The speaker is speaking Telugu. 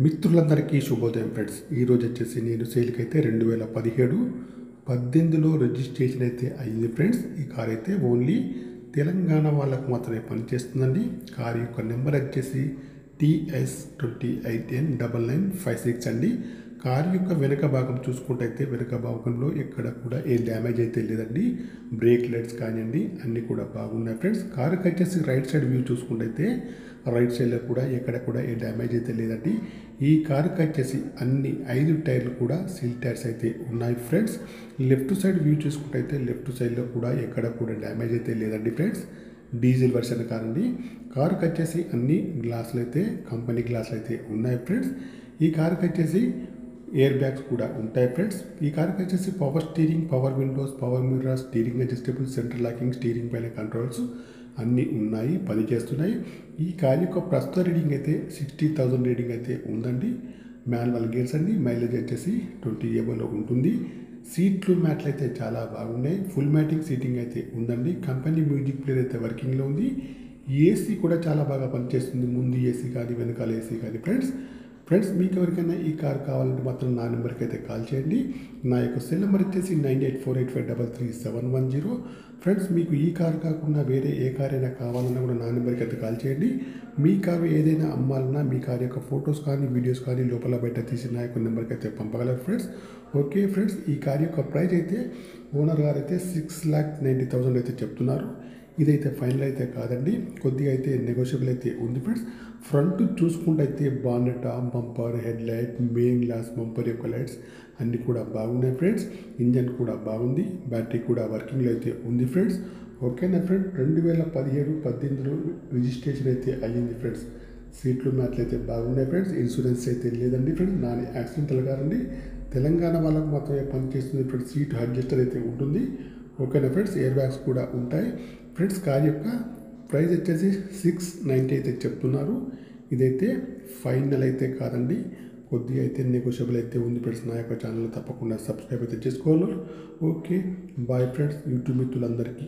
మిత్రులందరికీ శుభోదయం ఫ్రెండ్స్. ఈరోజు వచ్చేసి నేను సేల్కి అయితే 2017-18లో రిజిస్ట్రేషన్ అయితే అయింది ఫ్రెండ్స్. ఈ కార్ అయితే ఓన్లీ తెలంగాణ వాళ్ళకు మాత్రమే పనిచేస్తుందండి. కార్ యొక్క నెంబర్ వచ్చేసి TS28N9956 అండి. కార్ యొక్క వెనక భాగం చూసుకుంటే వెనక భాగంలో ఎక్కడ కూడా ఏ డ్యామేజ్ అయితే లేదండి. బ్రేక్ లైట్స్ కానివ్వండి అన్నీ కూడా బాగున్నాయి ఫ్రెండ్స్. కార్కి వచ్చేసి రైట్ సైడ్ వ్యూ చూసుకుంటే రైట్ సైడ్లో కూడా ఎక్కడ కూడా ఏ డ్యామేజ్ అయితే లేదండి. ఈ కార్కి వచ్చేసి అన్ని 5 టైర్లు కూడా సీల్ టైర్స్ అయితే ఉన్నాయి ఫ్రెండ్స్. లెఫ్ట్ సైడ్ వ్యూ చూసుకుంటే లెఫ్ట్ సైడ్లో కూడా ఎక్కడ కూడా డ్యామేజ్ అయితే లేదండి ఫ్రెండ్స్. డీజిల్ వర్షన్ కార్ అండి. కార్కి వచ్చేసి అన్ని గ్లాసులు అయితే కంపెనీ గ్లాసులు అయితే ఉన్నాయి ఫ్రెండ్స్. ఈ కార్కి వచ్చేసి ఎయిర్ బ్యాగ్స్ కూడా ఉంటాయి ఫ్రెండ్స్. ఈ కార్కి వచ్చేసి power steering, power Windows, power mirror, steering adjustable, centre locking, steering పైన కంట్రోల్స్ అన్నీ ఉన్నాయి, పనిచేస్తున్నాయి. ఈ కార్ యొక్క ప్రస్తుత రీడింగ్ అయితే 60,000 రీడింగ్ అయితే ఉందండి. మాన్యువల్ గేర్స్ అండి. మైలేజ్ వచ్చేసి 20 ఏబోలో ఉంటుంది. సీట్లు మ్యాట్లు అయితే చాలా బాగున్నాయి. ఫుల్ మ్యాటింగ్ సీటింగ్ అయితే ఉందండి. కంపెనీ మ్యూజిక్ ప్లేయర్ అయితే వర్కింగ్లో ఉంది. ఏసీ కూడా చాలా బాగా పనిచేస్తుంది. ముందు ఏసీ కానీ వెనకాల ఏసీ కానీ ఫ్రెండ్స్ మీకు ఎవరికైనా ఈ కార్ కావాలంటే మాత్రం నా నెంబర్కి అయితే కాల్ చేయండి. నా యొక్క సెల్ నెంబర్ వచ్చేసి 9848533710. ఫ్రెండ్స్ మీకు ఈ కార్ కాకుండా వేరే ఏ కార్ అయినా కావాలన్నా కూడా నా నెంబర్కి అయితే కాల్ చేయండి. మీ కారు ఏదైనా అమ్మాలన్నా మీ కార్ యొక్క ఫొటోస్ కానీ వీడియోస్ కానీ లోపల బయట తీసి నా యొక్క నెంబర్కి అయితే పంపగలరు ఫ్రెండ్స్. ఓకే ఫ్రెండ్స్, ఈ కార్ యొక్క ప్రైస్ అయితే ఓనర్ గారు అయితే 6,90,000 అయితే చెప్తున్నారు. ఇదైతే ఫైనల్ అయితే కాదండి, కొద్దిగా అయితే నెగోషియబుల్ అయితే ఉంది ఫ్రెండ్స్. ఫ్రంట్ చూసుకుంటే bonnet, bumper, head light, main glass, bumper యొక్క లైట్స్ అన్నీ కూడా బాగున్నాయి ఫ్రెండ్స్. ఇంజన్ కూడా బాగుంది. బ్యాటరీ కూడా వర్కింగ్లో అయితే ఉంది ఫ్రెండ్స్. ఓకేనా ఫ్రెండ్స్, 2017-18లో రిజిస్ట్రేషన్ అయితే అయ్యింది ఫ్రెండ్స్. సీట్లు మ్యాట్లు అయితే బాగున్నాయి ఫ్రెండ్స్. ఇన్సూరెన్స్ అయితే లేదండి ఫ్రెండ్స్. నాని యాక్సిడెంటల్ కారండి. తెలంగాణ వాళ్ళకు మాత్రమే పనిచేస్తుంది ఫ్రెండ్స్. సీట్ అడ్జస్టర్ అయితే ఉంటుంది. ఓకేనా ఫ్రెండ్స్, ఎయిర్ బ్యాగ్స్ కూడా ఉంటాయి ఫ్రెండ్స్. కార్ యొక్క ప్రైస్ వచ్చేసి 690 అయితే చెప్తున్నారు. ఇదైతే ఫైనల్ అయితే కాదండి, కొద్దిగా అయితే నెగోషియబుల్ అయితే ఉంది ఫ్రెండ్స్. నా యొక్క ఛానల్ తప్పకుండా సబ్స్క్రైబ్ అయితే చేసుకోవాలి. ఓకే బాయ్ ఫ్రెండ్స్, యూట్యూబ్ మిత్రులందరికీ.